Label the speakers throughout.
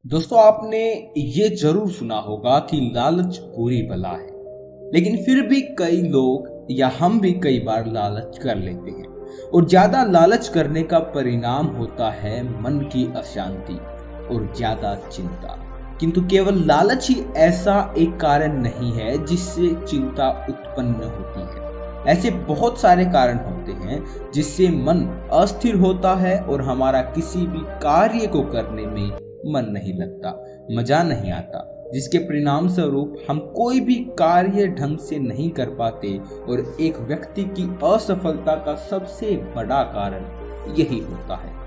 Speaker 1: दोस्तों आपने ये जरूर सुना होगा कि लालच बुरी बला है। लेकिन फिर भी कई लोग या हम भी कई बार लालच कर लेते हैं और ज्यादा लालच करने का परिणाम होता है मन की अशांति और ज्यादा चिंता। किंतु केवल लालच ही ऐसा एक कारण नहीं है जिससे चिंता उत्पन्न होती है। ऐसे बहुत सारे कारण होते हैं जिससे मन अस्थिर होता है और हमारा किसी भी कार्य को करने में मन नहीं लगता, मजा नहीं आता, जिसके परिणाम स्वरूप हम कोई भी कार्य ढंग से नहीं कर पाते। और एक व्यक्ति की असफलता का सबसे बड़ा कारण यही होता है।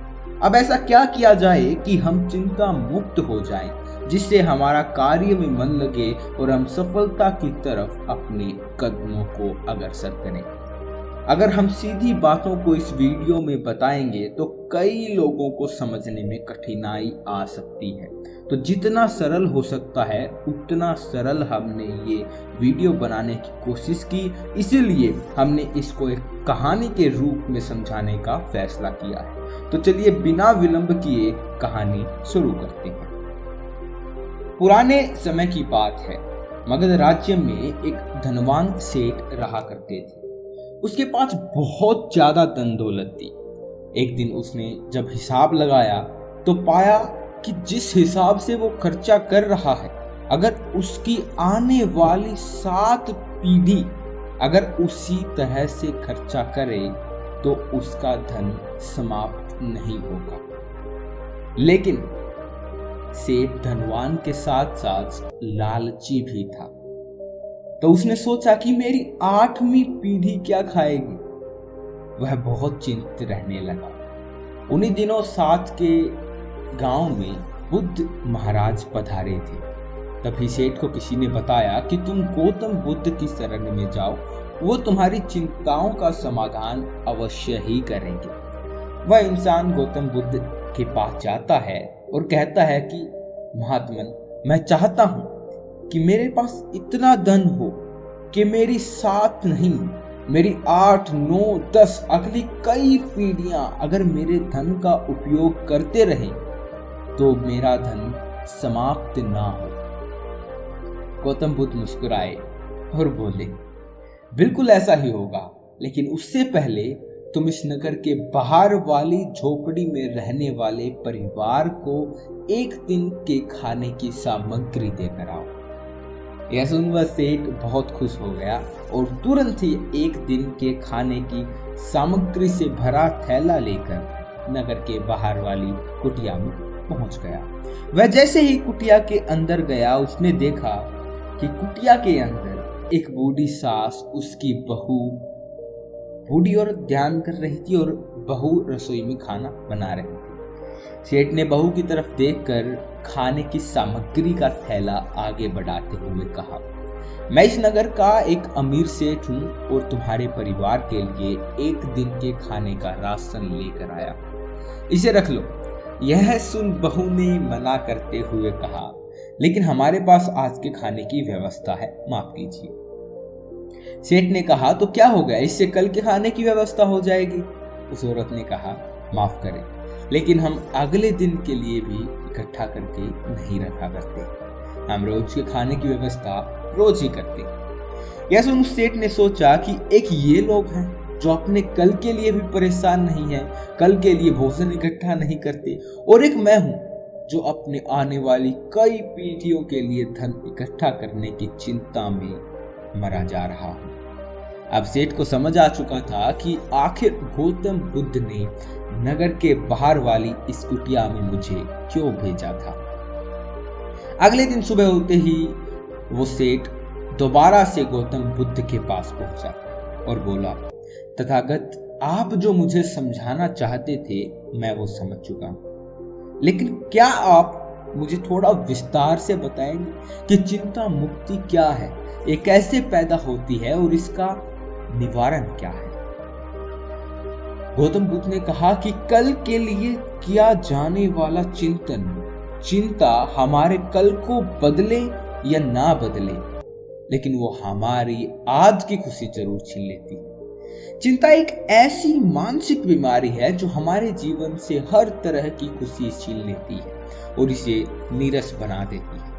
Speaker 1: अब ऐसा क्या किया जाए कि हम चिंता मुक्त हो जाएं, जिससे हमारा कार्य में मन लगे और हम सफलता की तरफ अपने कदमों को अग्रसर करें। अगर हम सीधी बातों को इस वीडियो में बताएंगे तो कई लोगों को समझने में कठिनाई आ सकती है। तो जितना सरल हो सकता है उतना सरल हमने ये वीडियो बनाने की कोशिश की, इसीलिए हमने इसको एक कहानी के रूप में समझाने का फैसला किया है। तो चलिए बिना विलंब किए कहानी शुरू करते हैं। पुराने समय की बात है। मगध राज्य में एक धनवान सेठ रहा करते थे। उसके पास बहुत ज्यादा धन दौलत थी। एक दिन उसने जब हिसाब लगाया तो पाया कि जिस हिसाब से वो खर्चा कर रहा है, अगर उसकी आने वाली 7 पीढ़ी अगर उसी तरह से खर्चा करे तो उसका धन समाप्त नहीं होगा। लेकिन सेठ धनवान के साथ साथ लालची भी था। तो उसने सोचा कि मेरी 8वीं पीढ़ी क्या खाएगी। वह बहुत चिंतित रहने लगा। उन्हीं दिनों साथ के गांव में बुद्ध महाराज पधारे थे। तभी सेठ को किसी ने बताया कि तुम गौतम बुद्ध की शरण में जाओ, वो तुम्हारी चिंताओं का समाधान अवश्य ही करेंगे। वह इंसान गौतम बुद्ध के पास जाता है और कहता है कि महात्मन, मैं चाहता हूं कि मेरे पास इतना धन हो कि मेरी 7 नहीं, मेरी 8, 9, 10 अगली कई पीढ़ियां अगर मेरे धन का उपयोग करते रहें तो मेरा धन समाप्त ना हो। गौतम बुद्ध मुस्कुराए और बोले, बिल्कुल ऐसा ही होगा, लेकिन उससे पहले तुम इस नगर के बाहर वाली झोपड़ी में रहने वाले परिवार को एक दिन के खाने की सामग्री देकर आओ। यह सुनकर सेठ बहुत खुश हो गया और तुरंत ही एक दिन के खाने की सामग्री से भरा थैला लेकर नगर के बाहर वाली कुटिया में पहुंच गया। वह जैसे ही कुटिया के अंदर गया, उसने देखा कि कुटिया के अंदर एक बूढ़ी सास उसकी बहू बूढ़ी और ध्यान कर रही थी और बहू रसोई में खाना बना रही थी। सेठ ने बहू की तरफ देखकर खाने की सामग्री का थैला आगे बढ़ाते हुए कहा, मैं इस नगर का एक अमीर सेठ हूं और तुम्हारे परिवार के लिए एक दिन के खाने का राशन लेकर आया, इसे रख लो। यह सुन बहू ने मना करते हुए कहा, लेकिन हमारे पास आज के खाने की व्यवस्था है, माफ कीजिए। सेठ ने कहा, तो क्या हो गया, इससे कल के खाने की व्यवस्था हो जाएगी। उस औरत ने कहा, माफ करें, लेकिन हम अगले दिन के लिए भी इकट्ठा करके नहीं रखा करते। हम रोज के खाने की व्यवस्था रोज ही करते। यह सुन सेठ ने सोचा कि एक ये लोग हैं जो अपने कल के लिए भी परेशान नहीं है, कल के लिए भोजन इकट्ठा नहीं करते, और एक मैं हूं जो अपने आने वाली कई पीढ़ियों के लिए धन इकट्ठा करने की चिंता में मरा जा रहा हूं। अब सेठ को समझ आ चुका था कि आखिर गौतम बुद्ध ने नगर के बाहर वाली इस कुटिया में मुझे क्यों भेजा था। अगले दिन सुबह होते ही वो सेठ दोबारा से गौतम बुद्ध के पास पहुंचा और बोला, तथागत, आप जो मुझे समझाना चाहते थे मैं वो समझ चुका हूं, लेकिन क्या आप मुझे थोड़ा विस्तार से बताएंगे कि चिंता मुक्ति क्या है, ये कैसे पैदा होती है और इसका निवारण क्या है। गौतम बुद्ध ने कहा कि कल के लिए किया जाने वाला चिंता हमारे कल को बदले या ना बदले, लेकिन वो हमारी आज की खुशी जरूर छीन लेती है। चिंता एक ऐसी मानसिक बीमारी है जो हमारे जीवन से हर तरह की खुशी छीन लेती है। और इसे नीरस बना देती है।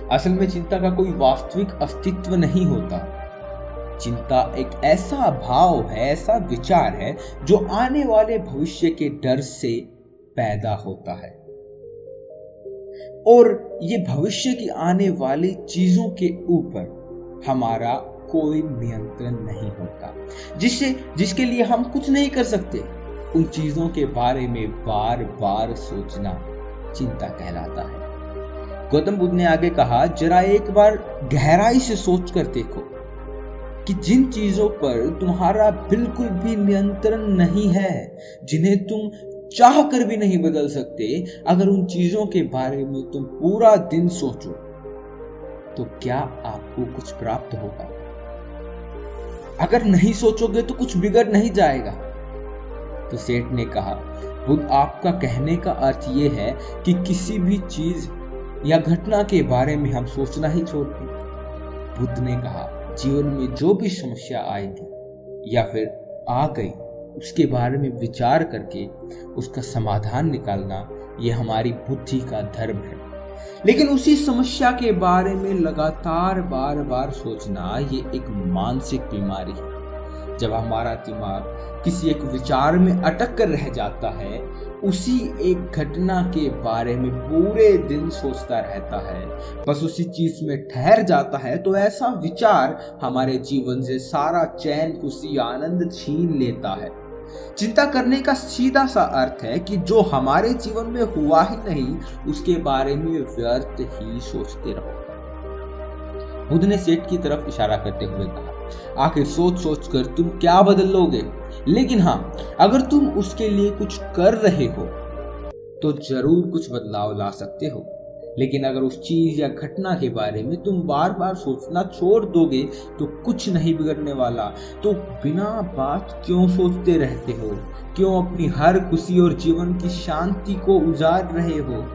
Speaker 1: असल में चिंता का कोई वास्तविक अस्तित्व नहीं होता। चिंता एक ऐसा भाव है, ऐसा विचार है जो आने वाले भविष्य के डर से पैदा होता है, और ये भविष्य की आने वाली चीजों के ऊपर हमारा कोई नियंत्रण नहीं होता, जिसके लिए हम कुछ नहीं कर सकते। उन चीजों के बारे में बार बार सोचना चिंता कहलाता है। गौतम बुद्ध ने आगे कहा, जरा एक बार गहराई से सोच कर देखो कि जिन चीजों पर तुम्हारा बिल्कुल भी नियंत्रण नहीं है, जिन्हें तुम चाह कर भी नहीं बदल सकते, अगर उन चीजों के बारे में तुम पूरा दिन सोचो तो क्या आपको कुछ प्राप्त होगा? अगर नहीं सोचोगे तो कुछ बिगड़ नहीं जाएगा। तो सेठ ने कहा, बुद्ध, आपका कहने का अर्थ यह है कि किसी भी चीज या घटना के बारे में हम सोचना ही छोड़ दें। बुद्ध ने कहा, जीवन में जो भी समस्या आएगी या फिर आ गई, उसके बारे में विचार करके उसका समाधान निकालना ये हमारी बुद्धि का धर्म है। लेकिन उसी समस्या के बारे में लगातार बार बार सोचना ये एक मानसिक बीमारी है। जब हमारा दिमाग किसी एक विचार में अटक कर रह जाता है, उसी एक घटना के बारे में पूरे दिन सोचता रहता है, बस उसी चीज में ठहर जाता है, तो ऐसा विचार हमारे जीवन से सारा चैन, खुशी, आनंद छीन लेता है। चिंता करने का सीधा सा अर्थ है कि जो हमारे जीवन में हुआ ही नहीं, उसके बारे में व्यर्थ ही सोचते रहो। बुद्ध ने सेठ की तरफ इशारा करते हुए कहा, आखिर सोच सोच कर तुम क्या बदल लोगे? लेकिन हाँ, अगर तुम उसके लिए कुछ कर रहे हो तो जरूर कुछ बदलाव ला सकते हो। लेकिन अगर उस चीज या घटना के बारे में तुम बार बार सोचना छोड़ दोगे तो कुछ नहीं बिगड़ने वाला। तो बिना बात क्यों सोचते रहते हो? क्यों अपनी हर खुशी और जीवन की शांति को उजाड़ रहे हो?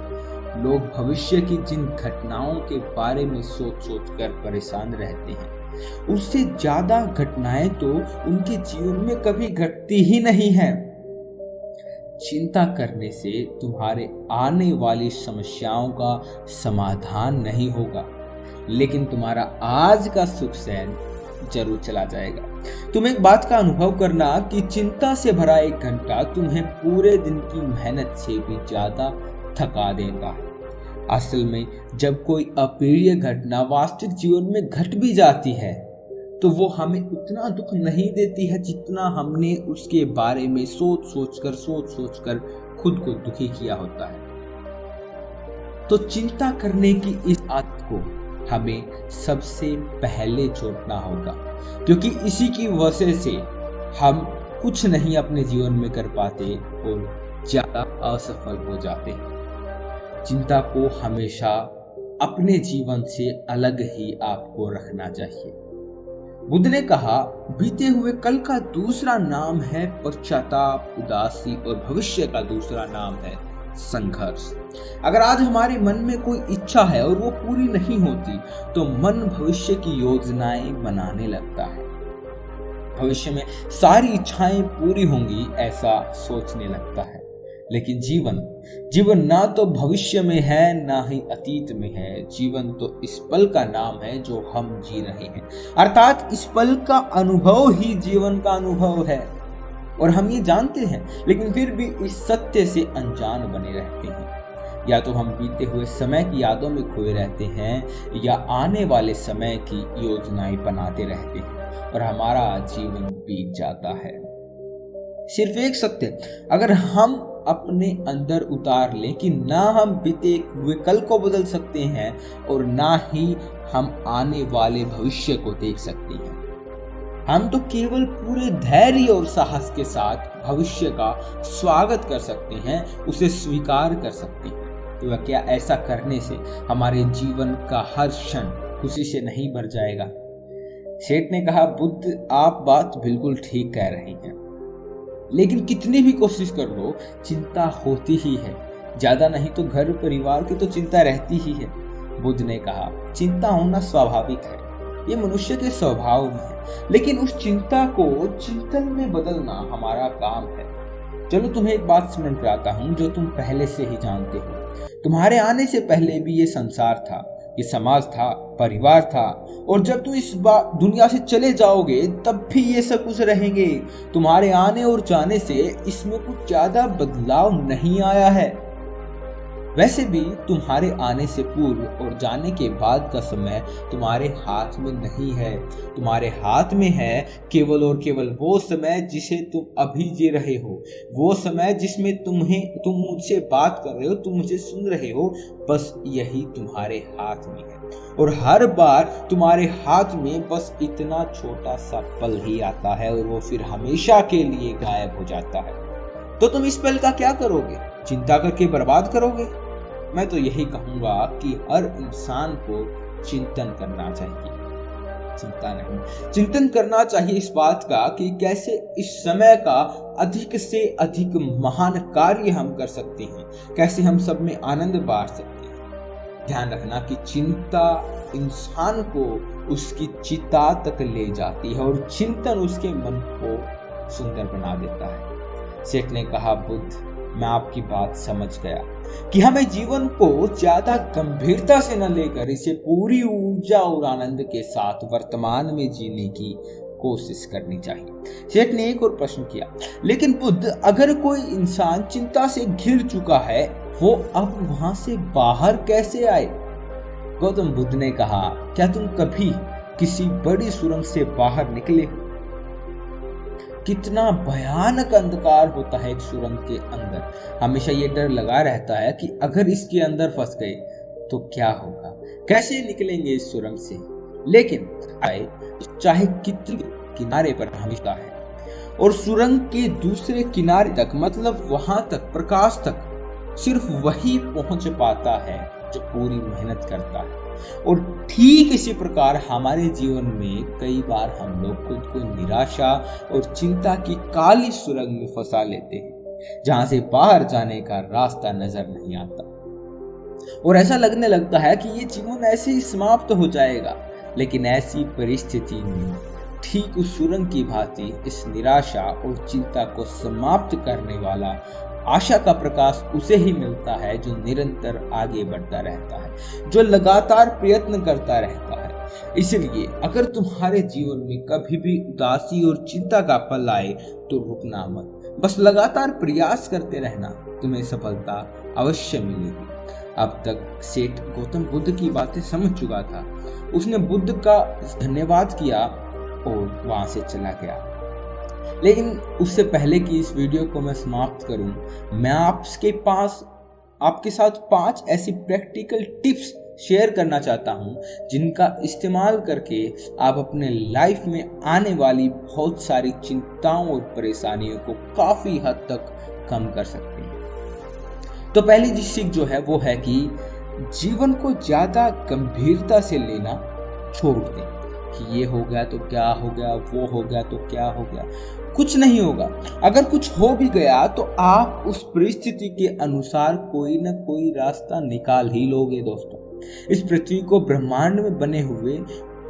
Speaker 1: लोग भविष्य की जिन घटनाओं के बारे में सोच सोच कर परेशान रहते हैं, उससे ज्यादा घटनाएं तो उनके जीवन में कभी घटती ही नहीं है। चिंता करने से तुम्हारे आने वाली समस्याओं का समाधान नहीं होगा, लेकिन तुम्हारा आज का सुख चैन जरूर चला जाएगा। तुम एक बात का अनुभव करना कि चिंता से भरा एक घंटा तुम्हें पूरे दिन की मेहनत से भी ज्यादा थका देता है। असल में जब कोई अप्रिय घटना वास्तविक जीवन में घट भी जाती है तो वो हमें उतना दुख नहीं देती है जितना हमने उसके बारे में सोच सोच कर खुद को दुखी किया होता है। तो चिंता करने की इस आदत को हमें सबसे पहले छोड़ना होगा, क्योंकि इसी की वजह से हम कुछ नहीं अपने जीवन में कर पाते और ज्यादा असफल हो जाते हैं। चिंता को हमेशा अपने जीवन से अलग ही आपको रखना चाहिए। बुद्ध ने कहा, बीते हुए कल का दूसरा नाम है पश्चाताप, उदासी, और भविष्य का दूसरा नाम है संघर्ष। अगर आज हमारे मन में कोई इच्छा है और वो पूरी नहीं होती तो मन भविष्य की योजनाएं बनाने लगता है। भविष्य में सारी इच्छाएं पूरी होंगी ऐसा सोचने लगता है। लेकिन जीवन ना तो भविष्य में है ना ही अतीत में है। जीवन तो इस पल का नाम है जो हम जी रहे हैं, अर्थात इस पल का अनुभव ही जीवन का अनुभव है। और हम ये जानते हैं, लेकिन फिर भी इस सत्य से अनजान बने रहते हैं। या तो हम बीते हुए समय की यादों में खोए रहते हैं या आने वाले समय की योजनाएं बनाते रहते हैं और हमारा जीवन बीत जाता है। सिर्फ एक सत्य अगर हम अपने अंदर उतार लें कि ना हम बीते हुए कल को बदल सकते हैं और ना ही हम आने वाले भविष्य को देख सकते हैं। हम तो केवल पूरे धैर्य और साहस के साथ भविष्य का स्वागत कर सकते हैं, उसे स्वीकार कर सकते हैं। तो क्या ऐसा करने से हमारे जीवन का हर क्षण खुशी से नहीं भर जाएगा? सेठ ने कहा, बुद्ध, आप बात बिल्कुल ठीक कह रहे हैं, लेकिन कितनी भी कोशिश कर लो चिंता होती ही है। ज्यादा नहीं तो घर परिवार की तो चिंता रहती ही है। बुद्ध ने कहा, चिंता होना स्वाभाविक है, ये मनुष्य के स्वभाव में है, लेकिन उस चिंता को चिंतन में बदलना हमारा काम है। चलो तुम्हें एक बात स्मरण कराता हूँ जो तुम पहले से ही जानते हो। तुम्हारे आने से पहले भी ये संसार था, ये समाज था, परिवार था, और जब तुम इस दुनिया से चले जाओगे तब भी ये सब कुछ रहेंगे। तुम्हारे आने और जाने से इसमें कुछ ज्यादा बदलाव नहीं आया है। वैसे भी तुम्हारे आने से पूर्व और जाने के बाद का समय तुम्हारे हाथ में नहीं है। तुम्हारे हाथ में है केवल और केवल वो समय जिसे तुम अभी जी रहे हो, वो समय जिसमें तुम मुझसे बात कर रहे हो, तुम मुझे सुन रहे हो, बस यही तुम्हारे हाथ में है। और हर बार तुम्हारे हाथ में बस इतना छोटा सा पल ही आता है और वो फिर हमेशा के लिए गायब हो जाता है। तो तुम इस पल का क्या करोगे? चिंता करके बर्बाद करोगे? मैं तो यही कहूंगा कि हर इंसान को चिंतन करना चाहिए, चिंता नहीं, चिंतन करना चाहिए इस बात का कि कैसे इस समय का अधिक से अधिक महान कार्य हम कर सकते हैं, कैसे हम सब में आनंद बांट सकते हैं। ध्यान रखना कि चिंता इंसान को उसकी चिता तक ले जाती है और चिंतन उसके मन को सुंदर बना देता है। सेठ ने कहा, बुद्ध, मैं आपकी बात समझ गया कि हमें जीवन को ज्यादा गंभीरता से न लेकर इसे पूरी ऊर्जा और आनंद के साथ वर्तमान में जीने की कोशिश करनी चाहिए। सेठ ने एक और प्रश्न किया, लेकिन बुद्ध, अगर कोई इंसान चिंता से घिर चुका है, वो अब वहां से बाहर कैसे आए? गौतम बुद्ध ने कहा, क्या तुम कभी किसी बड़ी सुरंग से बाहर निकले हो? कितना भयानक अंधकार होता है एक सुरंग के अंदर। हमेशा ये डर लगा रहता है कि अगर इसके अंदर फंस गए तो क्या होगा, कैसे निकलेंगे इस सुरंग से। लेकिन चाहे कितने किनारे पर हमेशा है, और सुरंग के दूसरे किनारे तक, मतलब वहां तक, प्रकाश तक, सिर्फ वही पहुंच पाता है जो पूरी मेहनत करता है। और ठीक इसी प्रकार हमारे जीवन में कई बार हम लोग खुद को निराशा और चिंता की काली सुरंग में फंसा लेते हैं, जहां से बाहर जाने का रास्ता नजर नहीं आता, और ऐसा लगने लगता है कि ये जीवन ऐसे ही समाप्त हो जाएगा। लेकिन ऐसी परिस्थिति में ठीक उस सुरंग की भांति इस निराशा और चिंता को समाप्त करने वाला आशा का प्रकाश उसे ही मिलता है जो निरंतर आगे बढ़ता रहता है, जो लगातार प्रयत्न करता रहता है। इसलिए अगर तुम्हारे जीवन में कभी भी उदासी और चिंता का पल आए तो रुकना मत, बस लगातार प्रयास करते रहना, तुम्हें सफलता अवश्य मिलेगी। अब तक सेठ गौतम बुद्ध की बातें समझ चुका था। उसने बुद्ध का धन्यवाद किया और वहां से चला गया। लेकिन उससे पहले कि इस वीडियो को मैं समाप्त करूं, मैं आपके साथ 5 ऐसी प्रैक्टिकल टिप्स शेयर करना चाहता हूं जिनका इस्तेमाल करके आप अपने लाइफ में आने वाली बहुत सारी चिंताओं और परेशानियों को काफी हद तक कम कर सकते हैं। तो पहली चीज सीख जो है वो है कि जीवन को ज्यादा गंभीरता से लेना छोड़ दें कि ये हो गया तो क्या हो गया, वो हो गया तो क्या हो गया। कुछ नहीं होगा। अगर कुछ हो भी गया तो आप उस परिस्थिति के अनुसार कोई ना कोई रास्ता निकाल ही लोगे। दोस्तों, इस पृथ्वी को ब्रह्मांड में बने हुए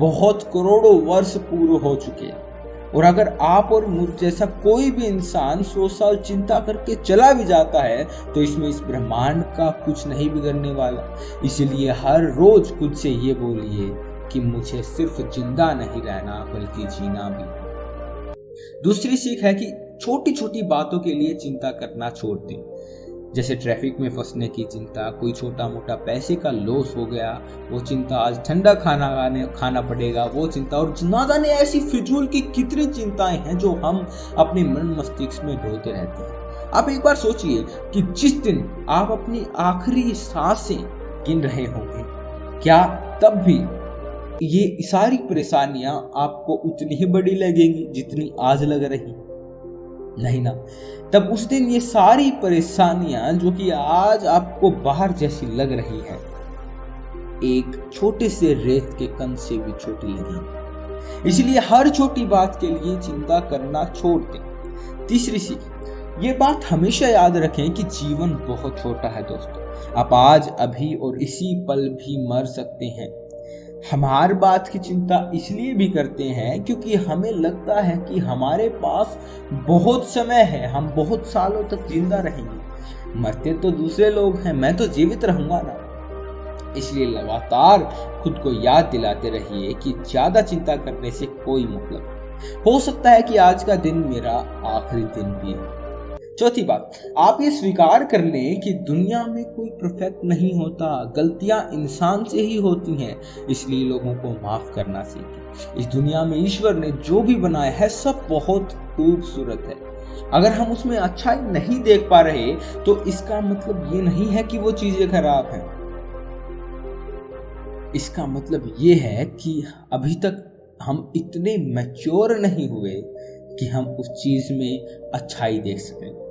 Speaker 1: बहुत करोड़ों वर्ष पूर्व हो चुके हैं, और अगर आप और मुझ जैसा कोई भी इंसान 100 साल चिंता करके चला भी जाता है तो इसमें इस ब्रह्मांड का कुछ नहीं बिगड़ने वाला। इसलिए हर रोज खुद से ये बोलिए कि मुझे सिर्फ जिंदा नहीं रहना बल्कि जीना भी। दूसरी सीख है कि छोटी छोटी बातों के लिए चिंता करना छोड़ दें। जैसे ट्रैफिक में फंसने की चिंता, कोई छोटा मोटा पैसे का लॉस हो गया वो चिंता, आज ठंडा खाना पड़ेगा वो चिंता, और ना जाने ऐसी फिजूल की कितनी चिंताएं हैं जो हम अपने मन मस्तिष्क में ढोते रहते हैं। आप एक बार सोचिए कि जिस दिन आप अपनी आखिरी सांसें गिन रहे होंगे, क्या तब भी ये सारी परेशानियां आपको उतनी ही बड़ी लगेंगी जितनी आज लग रही? नहीं ना। तब उस दिन ये सारी परेशानियां जो कि आज आपको बाहर जैसी लग रही है, एक छोटे से रेत के कण से भी छोटी लगेगी। इसलिए हर छोटी बात के लिए चिंता करना छोड़ दें। तीसरी सीख, ये बात हमेशा याद रखें कि जीवन बहुत छोटा है। दोस्तों, आप आज, अभी और इसी पल भी मर सकते हैं। हम हर बात की चिंता इसलिए भी करते हैं क्योंकि हमें लगता है कि हमारे पास बहुत समय है, हम बहुत सालों तक जिंदा रहेंगे। मरते तो दूसरे लोग हैं, मैं तो जीवित रहूंगा ना। इसलिए लगातार खुद को याद दिलाते रहिए कि ज्यादा चिंता करने से कोई मतलब नहीं। हो सकता है कि आज का दिन मेरा आखिरी दिन भी है। चौथी बात, आप ये स्वीकार कर लें कि दुनिया में कोई परफेक्ट नहीं होता, गलतियां इंसान से ही होती हैं। इसलिए लोगों को माफ करना सीखें। इस दुनिया में ईश्वर ने जो भी बनाया है सब बहुत खूबसूरत है। अगर हम उसमें अच्छाई नहीं देख पा रहे तो इसका मतलब ये नहीं है कि वो चीजें खराब हैं। इसका मतलब ये है कि अभी तक हम इतने मैच्योर नहीं हुए कि हम उस चीज में अच्छाई देख सकें।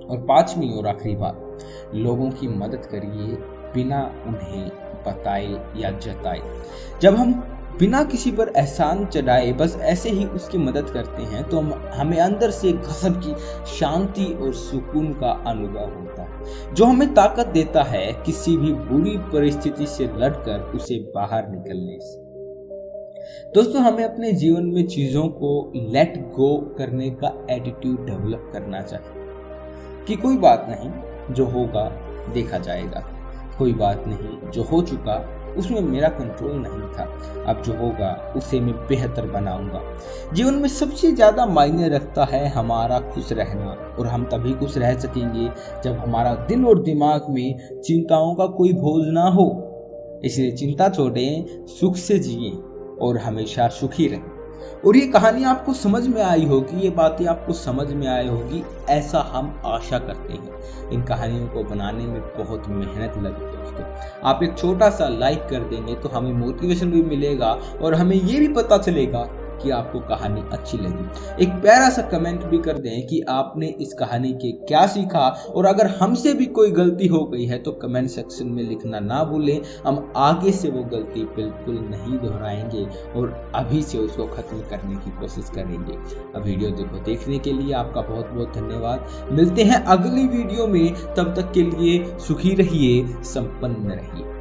Speaker 1: और पांचवी और आखिरी बात, लोगों की मदद करिए बिना उन्हें बताए या जताए। जब हम बिना किसी पर एहसान चढ़ाए बस ऐसे ही उसकी मदद करते हैं तो हमें अंदर से गजब की शांति और सुकून का अनुभव होता है, जो हमें ताकत देता है किसी भी बुरी परिस्थिति से लड़कर उसे बाहर निकलने से। दोस्तों, हमें अपने जीवन में चीजों को लेट गो करने का एटीट्यूड डेवलप करना चाहिए कि कोई बात नहीं, जो होगा देखा जाएगा। कोई बात नहीं, जो हो चुका उसमें मेरा कंट्रोल नहीं था। अब जो होगा उसे मैं बेहतर बनाऊंगा। जीवन में सबसे ज्यादा मायने रखता है हमारा खुश रहना, और हम तभी खुश रह सकेंगे जब हमारा दिल और दिमाग में चिंताओं का कोई बोझ ना हो। इसलिए चिंता छोड़ें, सुख से जिए और हमेशा सुखी रहें। और ये कहानी आपको समझ में आई होगी, ये बातें आपको समझ में आई होगी, ऐसा हम आशा करते हैं। इन कहानियों को बनाने में बहुत मेहनत लगी दोस्तों। आप एक छोटा सा लाइक कर देंगे तो हमें मोटिवेशन भी मिलेगा और हमें ये भी पता चलेगा कि आपको कहानी अच्छी लगी। एक प्यारा सा कमेंट भी कर दें कि आपने इस कहानी के क्या सीखा, और अगर हमसे भी कोई गलती हो गई है तो कमेंट सेक्शन में लिखना ना भूलें। हम आगे से वो गलती बिल्कुल नहीं दोहराएंगे और अभी से उसको खत्म करने की कोशिश करेंगे। अब वीडियो देखने के लिए आपका बहुत बहुत धन्यवाद। मिलते हैं अगली वीडियो में, तब तक के लिए सुखी रहिए, संपन्न रहिए।